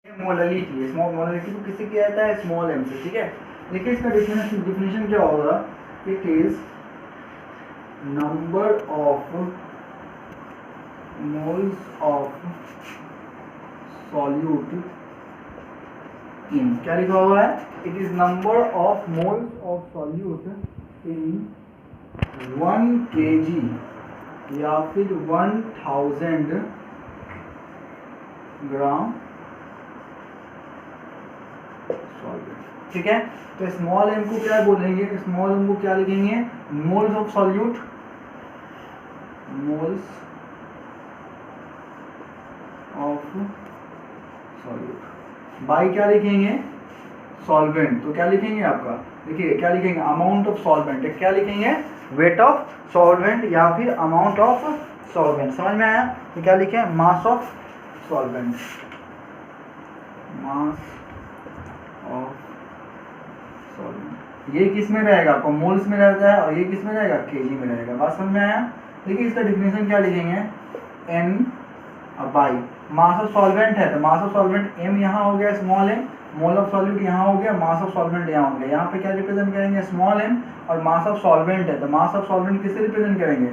Molarity, small molarity को किससे किया जाता है? स्मॉल एम से, ठीक है। देखिए इसका डिफिनेशन क्या होगा? It is number of moles of solute in, क्या लिखा हुआ है? It is number of moles of solute in 1 kg या फिर 1000 ग्राम सॉल्वेंट, ठीक है। तो स्मॉल एम को क्या बोलेंगे? स्मॉल एम को क्या लिखेंगे? Moles of solute, moles of solute by क्या लिखेंगे? सॉल्वेंट। तो क्या लिखेंगे आपका? देखिए क्या लिखेंगे? Amount of solvent. क्या लिखेंगे? वेट ऑफ सॉल्वेंट या फिर अमाउंट ऑफ सॉल्वेंट। समझ में आया? तो क्या लिखे? मास of solvent, mass of solvent. ये किस में रहेगा? आपको मोल्स में रहता है और ये किस में रहेगा? केजी में रहेगा। बात समझ में आया? देखिए इसका डिफिनेशन क्या लिखेंगे? N by mass of solvent है तो मास ऑफ सॉल्वेंट एम यहाँ हो गया small m, mole of solute यहाँ हो गया, मास ऑफ सॉल्वेंट यहाँ हो गया। यहाँ पे क्या रिप्रेजेंट करेंगे? स्मॉल एम, और मास ऑफ सॉल्वेंट है तो मास ऑफ सॉल्वेंट किससे रिप्रेजेंट करेंगे?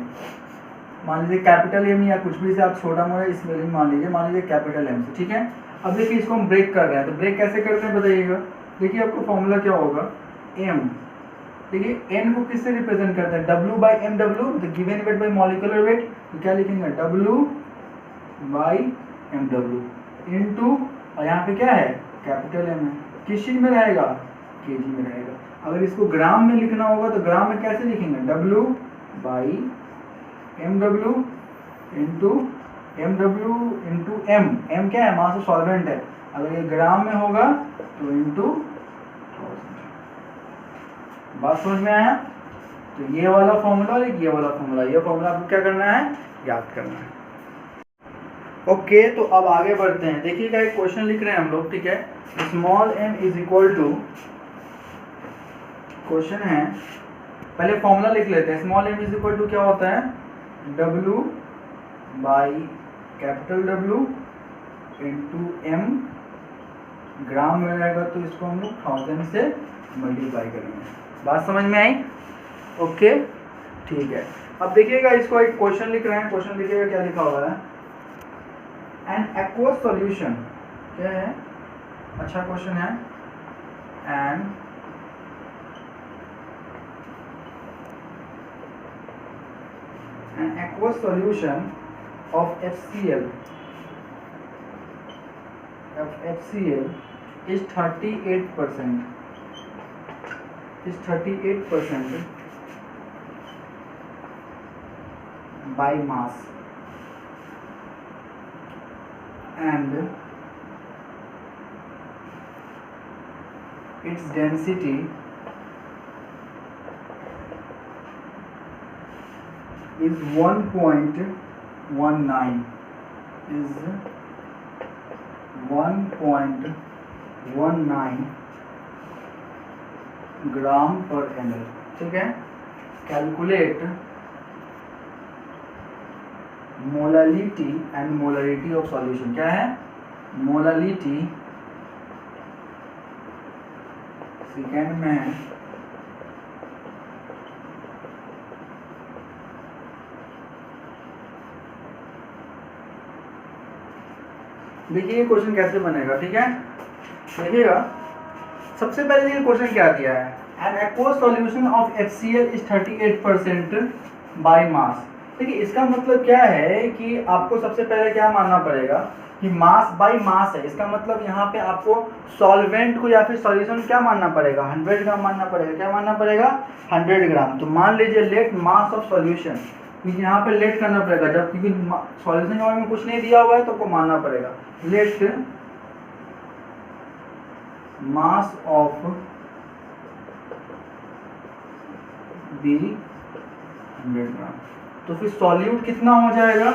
मान लीजिए कैपिटल एम या कुछ भी से आप छोटा मोटा स्पेलिंग मान लीजिए कैपिटल एम से, ठीक है। अब देखिए इसको हम ब्रेक कर रहे हैं तो ब्रेक कैसे करते हैं बताइएगा। देखिए आपको फॉर्मूला क्या होगा? एम, देखिए एन को किससे रिप्रेजेंट करते हैं? W by M, W the given weight by molecular weight. तो क्या लिखेंगे? W by M W into, और यहाँ पे क्या है? कैपिटल एम है। किस चीज में रहेगा? केजी में रहेगा। अगर इसको ग्राम में लिखना होगा तो ग्राम में कैसे लिखेंगे? W by M W into M W into M. M क्या है? मास ऑफ सॉल्वेंट है। अगर ये ग्राम में होगा तो इंटू 1000। बात समझ में आया? तो ये वाला फॉर्मूला और ये वाला फॉर्मूला, ये फॉर्मूला आपको क्या करना है? याद करना है। ओके तो अब आगे बढ़ते हैं। देखिएगा एक क्वेश्चन लिख रहे हैं हम लोग, ठीक है। Small M is equal to, question है, पहले फॉर्मूला लिख लेते हैं। Small M is equal to क्या होता है? W by capital W into M, gram में रहेगा तो इसको हम लोग 1000 से मल्टीप्लाई करेंगे। बात समझ में आई? ओके ठीक है। अब देखिएगा इसको एक क्वेश्चन लिख रहे हैं। क्वेश्चन लिखिएगा क्या लिखा हुआ है? एन एक्वस सॉल्यूशन, क्या है? अच्छा क्वेश्चन है। an aqueous solution of HCl is 38% by mass and its density is 1.19 ग्राम पर ml, ठीक है। Calculate molality and molarity of solution. क्या है? मोलालिटी सेकेंड में है, देखिए क्वेश्चन कैसे बनेगा, ठीक है। देखिएगा सबसे पहले देखिए क्वेश्चन क्या दिया है? An aqueous solution of HCl is 38% by mass. देखिए इसका मतलब क्या है कि आपको सबसे पहले क्या मानना पड़ेगा कि मास बाय मास है। इसका मतलब यहाँ पे आपको सॉल्वेंट को या फिर सॉल्यूशन क्या मानना पड़ेगा? 100 ग्राम मानना पड़ेगा। क्या मानना पड़ेगा? 100 ग्राम। तो मान लीजिए लेट मास ऑफ सॉल्यूशन, क्योंकि यहाँ पे लेट करना पड़ेगा जब, क्योंकि सॉल्यूशन के बारे में कुछ नहीं दिया हुआ है तो आपको मानना पड़ेगा। लेट मास ऑफ बी 100 ग्राम। तो फिर सॉल्यूट कितना हो जाएगा?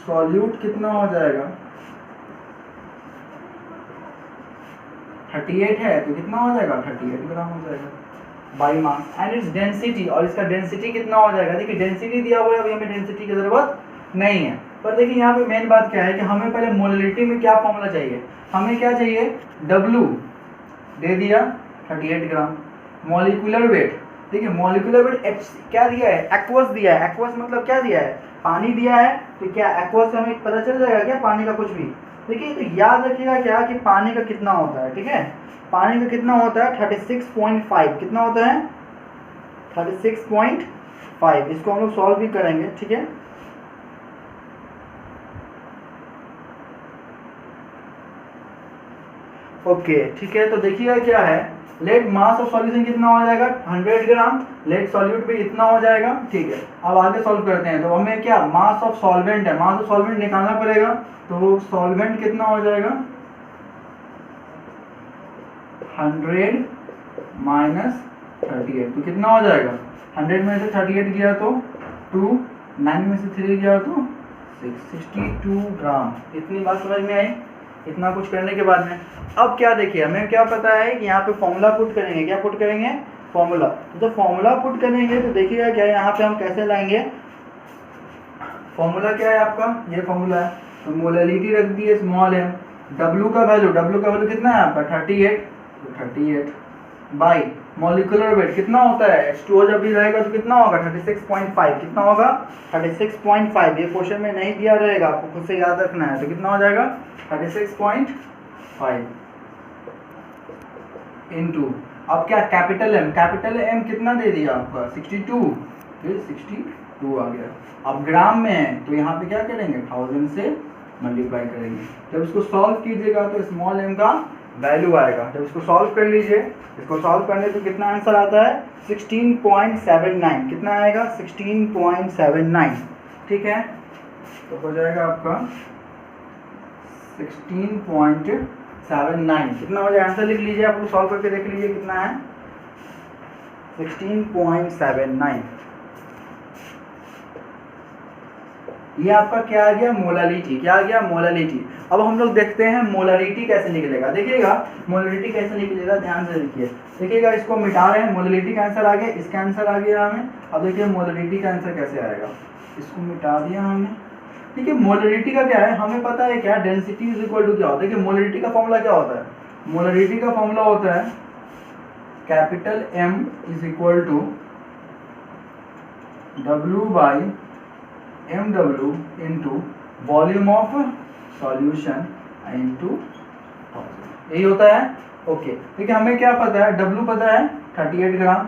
सॉल्यूट कितना हो जाएगा? 38 है तो कितना हो जाएगा? 38 ग्राम हो जाएगा by mass and its density, और इसका डेंसिटी कितना हो जाएगा? देखिए डेंसिटी दिया हुआ है, अभी हमें डेंसिटी की जरूरत नहीं है। पर देखिए यहाँ पे मेन बात क्या है कि हमें पहले मोलरिटी में क्या फॉर्मूला चाहिए, हमें क्या चाहिए, W दे दिया 38 ग्राम, मॉलिक्यूलर वेट, देखिए मॉलिक्यूलर वेट क्या दिया है, एक्वस दिया है, एक्वस मतलब क्या दिया है, पानी दिया है, तो क्या एक्वस से हमें पता चल जाएगा क्या पानी का कुछ भी। देखिए तो याद रखिएगा क्या कि पानी का कितना होता है, ठीक है, पानी का कितना होता है 36.5, कितना होता है 36.5, इसको हम लोग सॉल्व भी करेंगे, ठीक है। ओके ठीक है, तो देखिएगा क्या है, लेट मास ऑफ सॉल्यूशन कितना हो जाएगा 100 ग्राम, लेट सॉल्यूट भी इतना हो जाएगा, ठीक है। अब आगे सॉल्व करते हैं, तो हमें क्या मास ऑफ सॉल्वेंट है, मास ऑफ सॉल्वेंट निकालना पड़ेगा, तो सॉल्वेंट कितना हो जाएगा 100 माइनस 38, तो कितना हो जाएगा 100 में से 38 गया तो 2, 9 में से 3 गया तो 62 ग्राम। इतनी बात समझ में आई, इतना कुछ करने के बाद में अब क्या देखिए हमें क्या पता है कि यहाँ पे फॉर्मूला पुट करेंगे, क्या पुट करेंगे फॉर्मूला, तो जब फॉर्मूला पुट करेंगे तो देखिएगा क्या यहाँ पे हम कैसे लाएंगे, फॉर्मूला क्या है आपका, ये फॉर्मूला है, तो मोलरिटी रख दी है स्मॉल m, W का वैल्यू कितना है आपका 38, तो 38 बाई मॉलिक्यूलर वेट कितना होता है, H2O जब भी रहेगा तो कितना होगा 36.5, कितना होगा 36.5, ये क्वेश्चन में नहीं दिया रहेगा, आपको खुद से याद रखना है, तो कितना हो जाएगा 36.5 इंटू, अब क्या कैपिटल M कितना दे दिया आपका 62, फिर 62 आ गया, अब ग्राम में है तो यहाँ पे क्या करेंगे 1000 से मल्टीप्लाई करेंगे, जब इसको सॉल्व कीजिएगा तो स्मॉल m का वैल्यू आएगा, जब इसको सॉल्व कर लीजिए, इसको सॉल्व करने तो कितना आंसर आता है 16.79, कितना आएगा 16.79, ठीक है, तो हो जाएगा आपका 16.79, कितना हो जाए आंसर लिख लीजिए, आप लोग सॉल्व करके देख लीजिए कितना है 16.79, ये आपका क्या आ गया मोलालिटी, क्या आ गया मोलालिटी। अब हम लोग देखते हैं मोलारिटी कैसे निकलेगा, देखिएगा मोलारिटी कैसे निकलेगा, ध्यान से देखिए, देखिएगा इसको मिटा रहे हैं, मोलालिटी का आंसर आ गया, इसका आंसर आ गया हमें, अब देखिए मोलारिटी का आंसर कैसे आएगा, इसको मिटा दिया हमने, देखिए मोलारिटी का क्या है हमें पता है क्या, डेंसिटी इज इक्वल टू क्या होता है, देखिए मोलारिटी का फॉर्मूला क्या होता है, मोलारिटी का फॉर्मूला होता है capital M is equal to W by MW into volume of solution into 1000, यही होता है। ओके देखिए हमें क्या पता है, W पता है 38 ग्राम,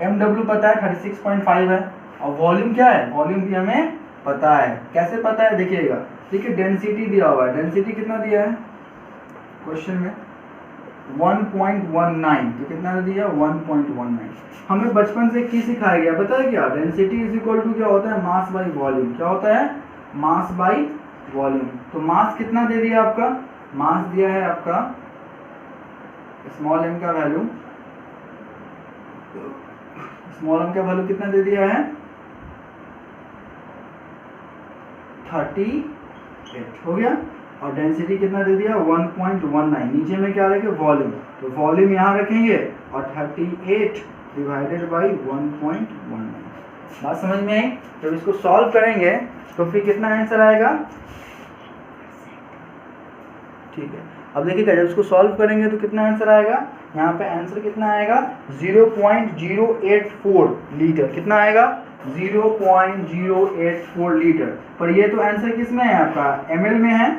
MW पता है 36.5 है, और वॉल्यूम क्या है, वॉल्यूम भी हमें पता है, कैसे पता है देखिएगा, देखिए डेंसिटी दिया हुआ है, डेंसिटी कितना दिया है क्वेश्चन में 1.19, तो कितना दिया 1.19, हमें बचपन से की सिखाया गया पता है क्या, डेंसिटी इज इक्वल टू क्या होता है मास बाई वॉल्यूम, क्या होता है मास बाई वॉल्यूम, तो मास कितना दे दिया आपका, मास दिया है आपका स्मॉल m का वैल्यू, स्मॉल m का वैल्यू कितना दे दिया है 38 हो गया, और डेंसिटी कितना दे दिया 1.19, नीचे में क्या रखें वॉल्यूम, तो वॉल्यूम यहाँ रखेंगे और 38 डिवाइडेड बाई 1.19, बात समझ में आई। जब इसको सॉल्व करेंगे तो फिर कितना आंसर आएगा, ठीक है, अब देखिएगा जब इसको सॉल्व करेंगे तो कितना आंसर आएगा, यहाँ पे आंसर कितना आएगा 0.084 लीटर, कितना आएगा 0.084 लीटर, पर ये तो आंसर किस में है आपका ml में है,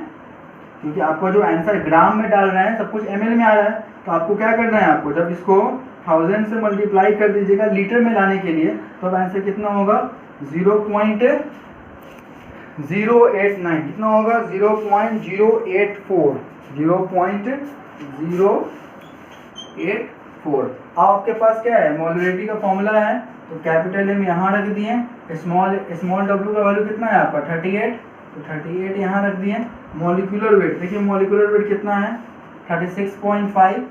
क्योंकि आपको जो आंसर ग्राम में डाल रहे हैं सब कुछ ml में आ रहा है, तो आपको क्या करना है, आपको जब इसको 1000 से मल्टीप्लाई कर दीजिएगा लीटर में लाने के लिए, तो अब आंसर कितना होगा 0.089, कितना होगा 0.084, 0.084। अब आपके पास क्या है मोलरिटी का फॉर्मूला है, तो कैपिटल M यहाँ रख दिए, स्मॉल W का वैल्यू कितना है आपका 38, तो 38 यहाँ रख दिए, मॉलिक्यूलर वेट देखिए मॉलिक्यूलर वेट कितना है 36.5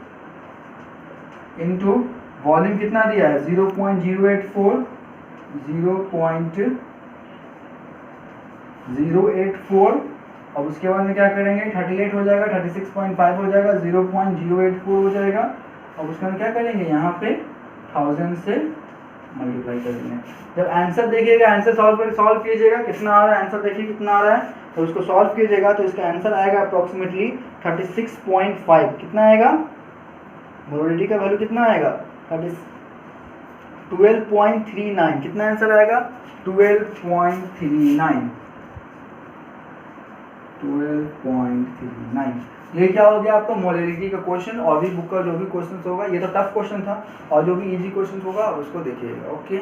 इंटू वॉल्यूम कितना दिया है 0.084, 0.084, अब उसके बाद में क्या करेंगे 38 हो जाएगा, 36.5 हो जाएगा, 0.084 हो जाएगा, अब उसके बाद क्या करेंगे यहाँ पे 1000 से मल्टीप्लाई कर देंगे। जब आंसर देखिएगा, आंसर सॉल्व कीजिएगा, कितना आ रहा है आंसर, देखिए कितना आ रहा है, तो उसको सॉल्व कीजिएगा तो इसका आंसर आएगा अप्रॉक्सीमेटली 36.5। कितना आएगा, मोबिलिटी का वैल्यू कितना आएगा, 12.39। कितना आंसर आएगा, 12.39। 12.39। ये क्या हो गया आपका मोलरिटी का क्वेश्चन। और भी बुक का जो भी क्वेश्चन होगा, ये तो टफ क्वेश्चन था, और जो भी इजी क्वेश्चन होगा उसको देखिएगा। ओके।